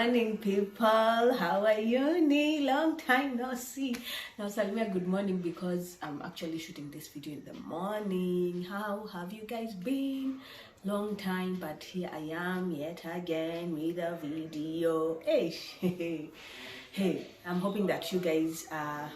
morning, people. How are you? Long time no see. Now, Salmia, good morning, because I'm actually shooting this video in the morning. How have you guys been? Long time, but here I am yet again with a video. Hey, hey, I'm hoping that you guys are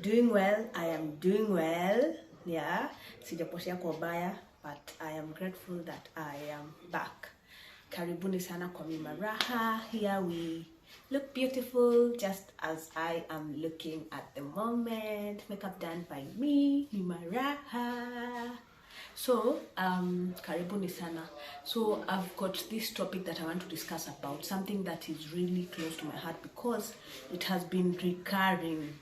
doing well. I am doing well. Yeah, sijapotea kwa baya, but I am grateful that I am back. Karibuni sana kwa Mima Raha. Here we look beautiful just as I am looking at the moment. Makeup done by me, Mima Raha. So, karibuni sana. So, I've got this topic that I want to discuss about, something that is really close to my heart because it has been recurring.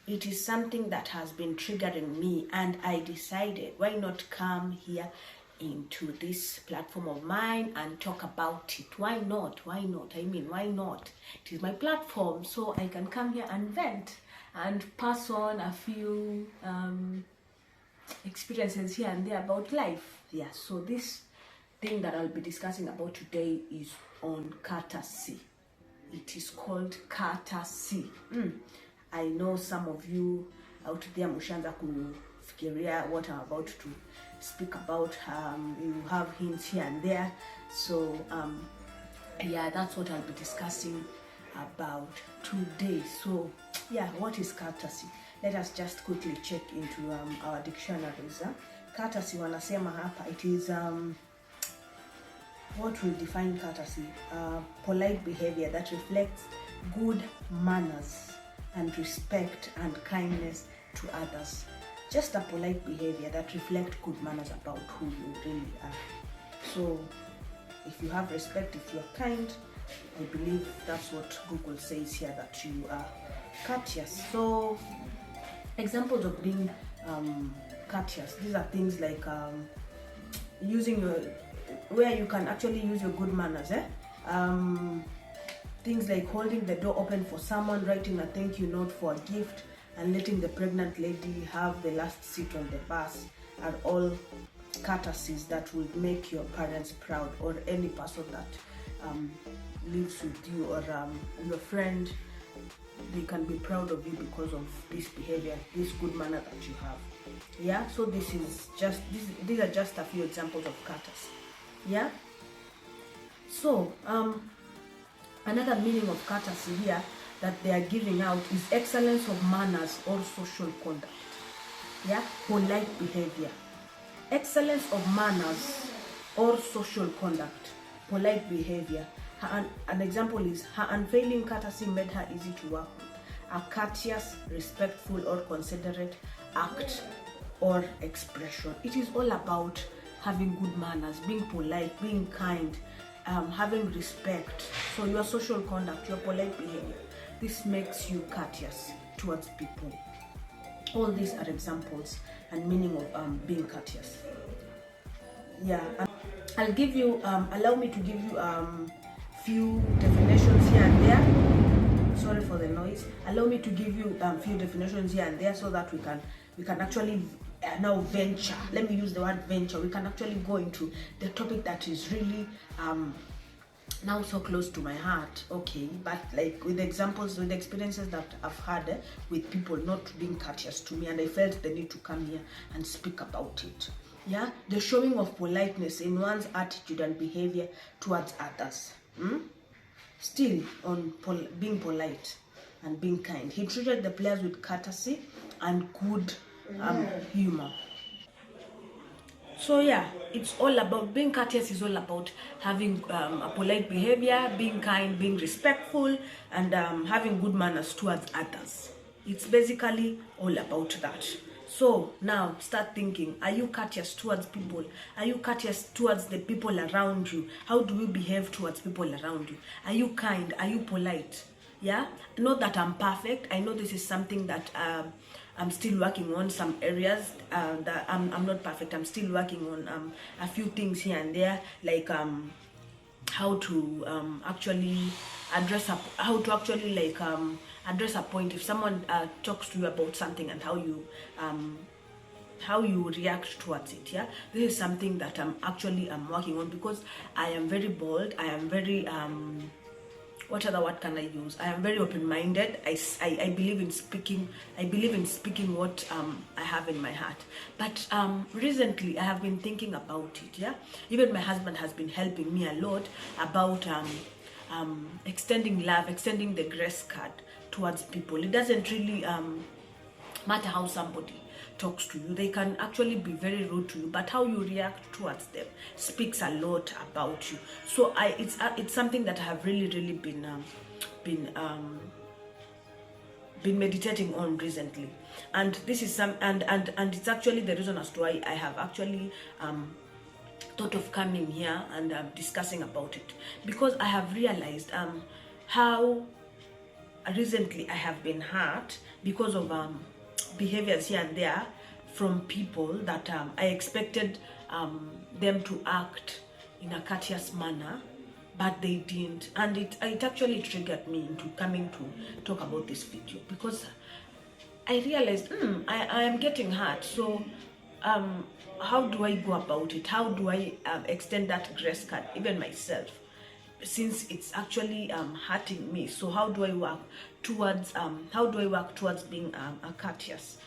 It is something that has been triggering me, and I decided, why not come here into this platform of mine and talk about it? Why not? Why not? I mean, why not? It is my platform, so I can come here and vent and pass on a few experiences here and there about life. Yeah, so this thing that I'll be discussing about today is on courtesy. It is called courtesy. I know some of you out there mushanza kufikiria what I'm about to speak about. You have hints here and there. So yeah, that's what I'll be discussing about today. So yeah, what is courtesy? Let us just quickly check into our dictionaries. Courtesy wanasema hapa, it is what will define courtesy? Polite behavior that reflects good manners and respect and kindness to others. Just a polite behavior that reflects good manners about who you really are. So if you have respect, if you're kind, I believe that's what Google says here, that you are courteous. So examples of being courteous, these are things like using your, where you can actually use your good manners. Things like holding the door open for someone, writing a thank you note for a gift, and letting the pregnant lady have the last seat on the bus are all courtesies that will make your parents proud, or any person that lives with you, or your friend. They can be proud of you because of this behavior, this good manner that you have. Yeah, so this is just these are just a few examples of courtesy. Yeah, so another meaning of courtesy here that they are giving out is excellence of manners or social conduct. Yeah, polite behavior, excellence of manners or social conduct, polite behavior. An example is, her unfailing courtesy made her easy to work with. A courteous, respectful, or considerate act or expression. It is all about having good manners, being polite, being kind, having respect. So your social conduct, your polite behavior, this makes you courteous towards people. All these are examples and meaning of being courteous. Yeah, I'll give you, allow me to give you few definitions here and there. Sorry for the noise. Allow me to give you few definitions here and there, so that we can actually now venture. Let me use the word venture. We can actually go into the topic that is really now so close to my heart. Okay, but like with examples, with experiences that I've had with people not being courteous to me, and I felt the need to come here and speak about it. Yeah, the showing of politeness in one's attitude and behavior towards others. Still on being polite and being kind. He treated the players with courtesy and good humor. So yeah, it's all about being courteous. Is all about having a polite behavior, being kind, being respectful, and having good manners towards others. It's basically all about that. So now start thinking, are you courteous towards people? Are you courteous towards the people around you? How do you behave towards people around you? Are you kind? Are you polite? Yeah, not that I'm perfect. I know this is something that I'm still working on. Some areas that I'm not perfect. I'm still working on a few things here and there, like how to actually address address a point if someone talks to you about something, and how you react towards it. Yeah, this is something that I'm working on, because I am very bold. I am very what other word can I use? I am very open-minded. I believe in speaking. I believe in speaking what I have in my heart. But recently I have been thinking about it. Yeah, even my husband has been helping me a lot about extending love, extending the grace card towards people. It doesn't really matter how somebody talks to you. They can actually be very rude to you, but how you react towards them speaks a lot about you. So it's something that I have really been meditating on recently, and this is and it's actually the reason as to why I have actually thought of coming here and discussing about it, because I have realized how recently I have been hurt because of behaviors here and there from people that I expected them to act in a courteous manner, but they didn't, and it actually triggered me into coming to talk about this video, because I realized I am getting hurt. So how do I go about it? How do I extend that grace card, even myself, since it's actually hurting me? So how do I work towards being a courteous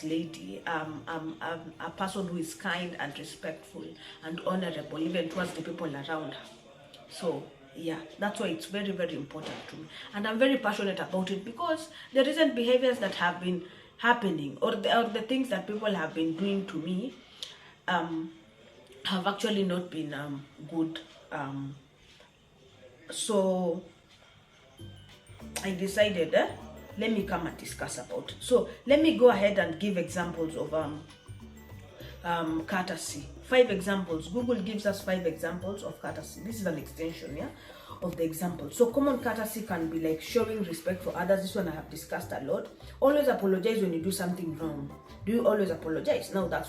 lady, a person who is kind and respectful and honorable even towards the people around her? So yeah, that's why it's very important to me, and I'm very passionate about it, because the recent behaviors that have been happening, or the things that people have been doing to me have actually not been good. So I decided let me come and discuss about it. So let me go ahead and give examples of courtesy. 5 examples. Google gives us 5 examples of courtesy. This is an extension, yeah, of the example. So common courtesy can be like showing respect for others. This one I have discussed a lot. Always apologize when you do something wrong. Do you always apologize? Now that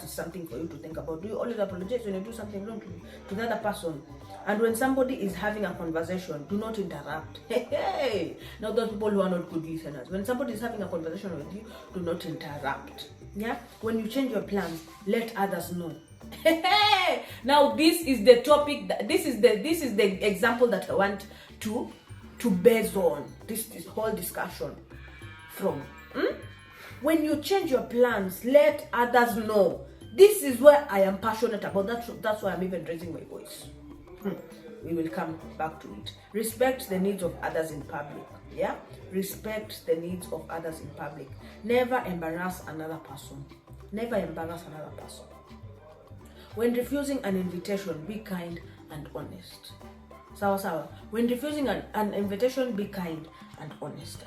is something for you to think about. Do you always apologize when you do something wrong to the other person? And when somebody is having a conversation, do not interrupt. Hey. Now those people who are not good listeners, when somebody is having a conversation with you, do not interrupt. Yeah. When you change your plans, let others know. Now this is the topic. This is the example that I want to base on this whole discussion from. When you change your plans, let others know. This is where I am passionate about. That's why I'm even raising my voice. We will come back to it. Respect the needs of others in public. Yeah? Respect the needs of others in public. Never embarrass another person. Never embarrass another person. When refusing an invitation, be kind and honest. Sawa. When refusing an invitation, be kind and honest.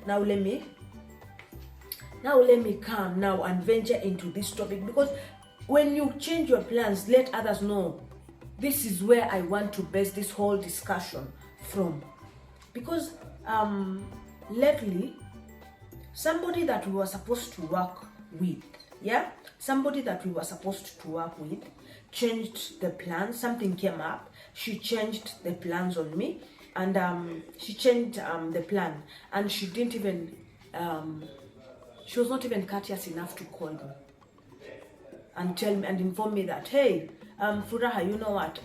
Now let me come now and venture into this topic, because when you change your plans, let others know. This is where I want to base this whole discussion from, because lately somebody that we were supposed to work with, changed the plan. Something came up, she changed the plans on me, and she changed the plan, and she didn't even she was not even courteous enough to call me and tell me and inform me that, hey, Furaha, you know what,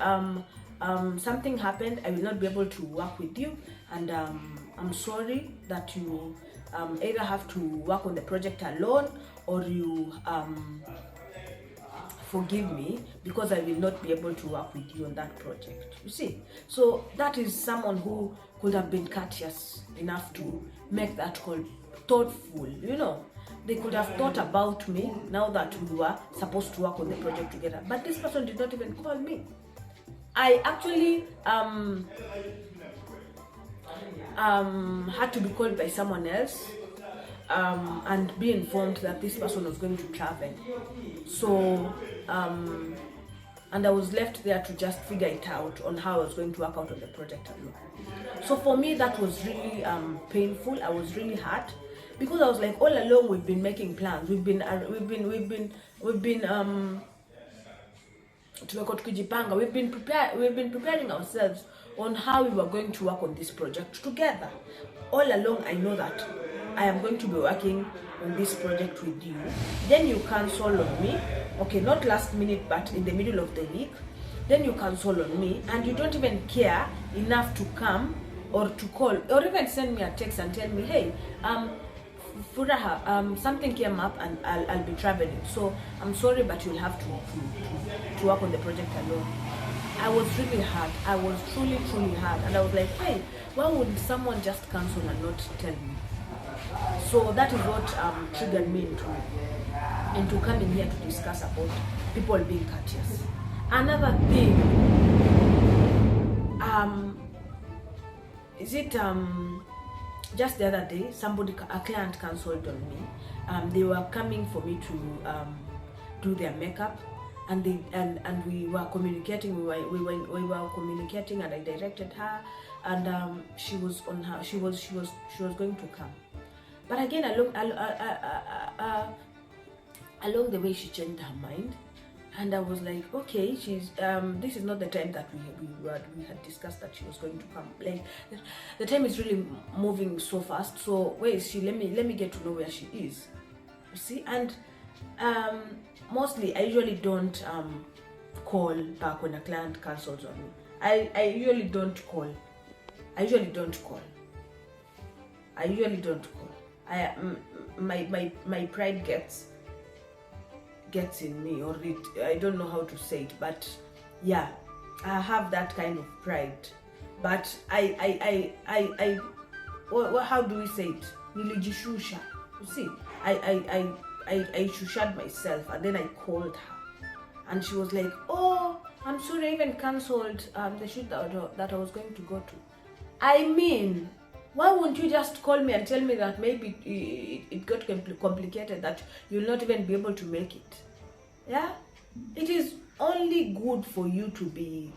something happened, I will not be able to work with you, and I'm sorry that you either have to work on the project alone, or you forgive me, because I will not be able to work with you on that project. You see, so that is someone who could have been courteous enough to make that call, thoughtful, you know. They could have thought about me now that we were supposed to work on the project together. But this person did not even call me. I actually had to be called by someone else and be informed that this person was going to travel. So, and I was left there to just figure it out on how I was going to work out on the project alone. So for me, that was really painful. I was really hurt, because I was like, all along we've been making plans. We've been preparing ourselves on how we were going to work on this project together. All along, I know that I am going to be working on this project with you. Then you cancel on me. Okay, not last minute, but in the middle of the week. then you cancel on me, and you don't even care enough to come or to call or even send me a text and tell me, hey, Furaha, something came up and I'll be traveling, so I'm sorry, but you'll have to work on the project alone. I was really hurt. I was truly hurt, and I was like, hey, why would someone just cancel and not tell me? So that is what triggered me into coming here to discuss about people being courteous. Another thing, is it just the other day, a client cancelled on me. They were coming for me to do their makeup, and we were communicating. We were communicating, and I directed her, and she was going to come. But again, along the way, she changed her mind, and I was like, okay, she's this is not the time that we had discussed that she was going to come. Like, the time is really moving so fast. So where is she? Let me get to know where she is. You see, and mostly I usually don't call back when a client cancels on me. I usually don't call. My pride gets in me, or I don't know how to say it, but yeah, I have that kind of pride. But how do we say it? Nilijishusha. You see, I shushad myself, and then I called her, and she was like, oh, I'm sorry, I even cancelled the shoot that I was going to go to. I mean, why won't you just call me and tell me that maybe it got complicated, that you'll not even be able to make it? Yeah, it is only good for you to be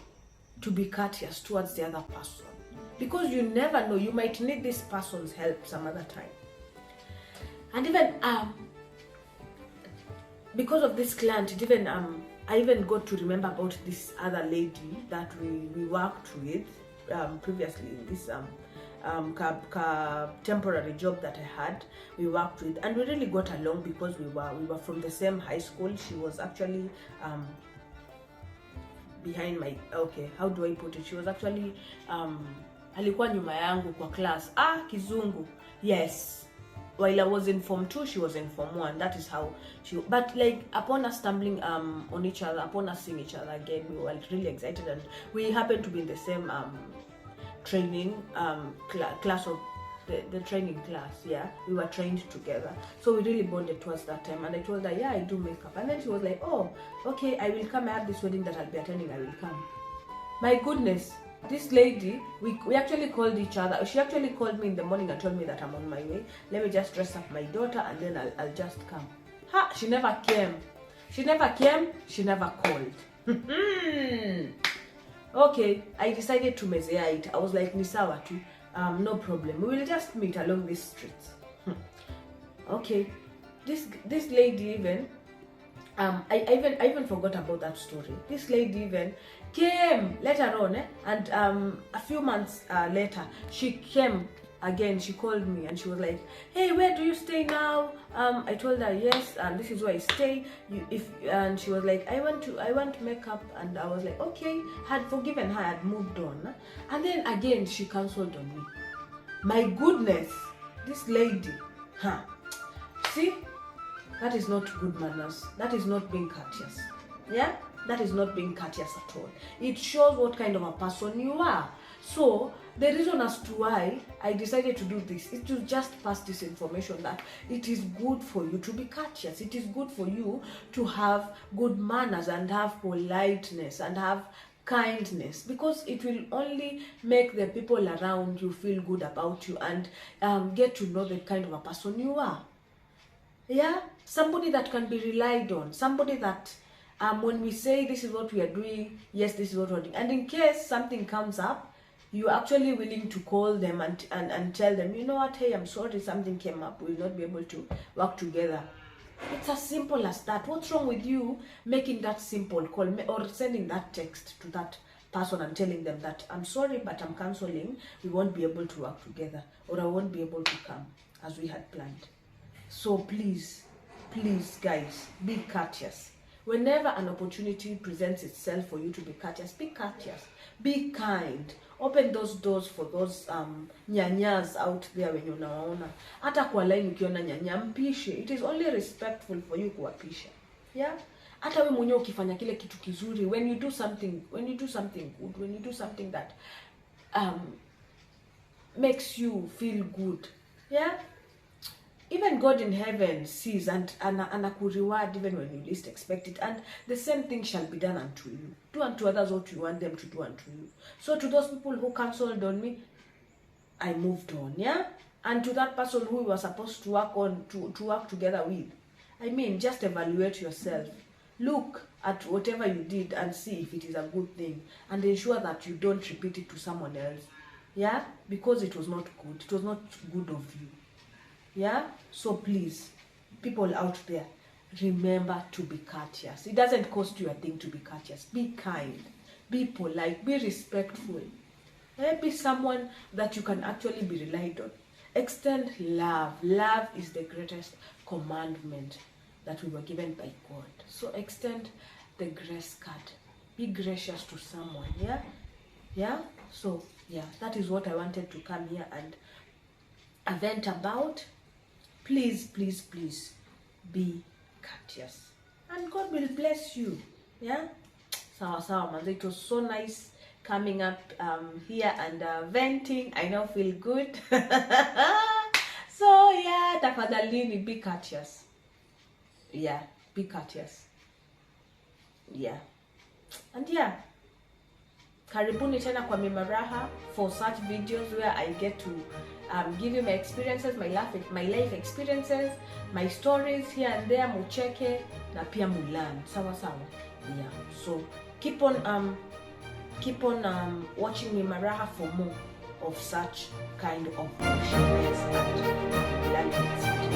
courteous towards the other person, because you never know, you might need this person's help some other time. And even because of this client, I even got to remember about this other lady that we worked with previously in this temporary job that I had. We worked with, and we really got along because we were from the same high school. She was actually behind my, okay, how do I put it? She was actually alikuwa nyuma yangu kwa class. Kizungu. Yes. While I was in Form 2, she was in Form 1. That is how but like, upon us stumbling on each other, upon us seeing each other again, we were really excited, and we happened to be in the same training class of the training class. Yeah, we were trained together, so we really bonded towards that time. And I told her, yeah, I do makeup, and then she was like, oh, okay, I will come. I have this wedding that I'll be attending, I will come. My goodness, this lady, we actually called each other. She actually called me in the morning and told me that I'm on my way. Let me just dress up my daughter, and then I'll just come. She never came. She never called. Okay, I decided to mezea it. I was like, Nisawa too, no problem. We will just meet along this street. Okay, this lady even, I even forgot about that story. This lady even came later on, and a few months later, she came again. She called me and she was like, hey, where do you stay now? I told her, yes, and this is where I stay. And she was like, I want makeup, and I was like, okay. Had forgiven her, had moved on, and then again she cancelled on me. My goodness, this lady, see, that is not good manners. That is not being courteous. Yeah, that is not being courteous at all. It shows what kind of a person you are. So the reason as to why I decided to do this is to just pass this information, that it is good for you to be courteous. It is good for you to have good manners and have politeness and have kindness, because it will only make the people around you feel good about you and get to know the kind of a person you are. Yeah, somebody that can be relied on, somebody that when we say this is what we are doing, yes, this is what we're doing, and in case something comes up, you're actually willing to call them and tell them, you know what, hey, I'm sorry, something came up, we'll not be able to work together. It's as simple as that. What's wrong with you making that simple call, or sending that text to that person and telling them that, I'm sorry, but I'm cancelling, we won't be able to work together, or I won't be able to come as we had planned. So please guys, be courteous. Whenever an opportunity presents itself for you to be courteous, be courteous, be kind. Open those doors for those nyanyas out there when unawaona. Hata kwa line ukiona nyanya, mpishe. It is only respectful for you kuwapisha. Yeah? Hata we mwenyewe ukifanya kile kitu kizuri, when you do something good, when you do something that makes you feel good. Yeah? Even God in heaven sees and reward even when you least expect it. And the same thing shall be done unto you. Do unto others what you want them to do unto you. So to those people who cancelled on me, I moved on, yeah? And to that person who you were supposed to work on, to work together with, I mean, just evaluate yourself. Look at whatever you did and see if it is a good thing. And ensure that you don't repeat it to someone else. Yeah? Because it was not good. It was not good of you. Yeah? So please, people out there, remember to be courteous. It doesn't cost you a thing to be courteous. Be kind. Be polite. Be respectful. Be someone that you can actually be relied on. Extend love. Love is the greatest commandment that we were given by God. So extend the grace card. Be gracious to someone. Yeah? Yeah? So, yeah, that is what I wanted to come here and vent about. Please, please, please be courteous. And God will bless you. Yeah? Sawa, man. It was so nice coming up here and venting. I now feel good. So, yeah, tafadhalini, be courteous. Yeah, be courteous. Yeah. And yeah, karibuni tena kwa Mima Raha for such videos where I get to give you my experiences, my life experiences, my stories here and there, mucheke na pia mulan. Sawa. Yeah. So keep on watching Mima Raha for more of such kind of shows and life experiences.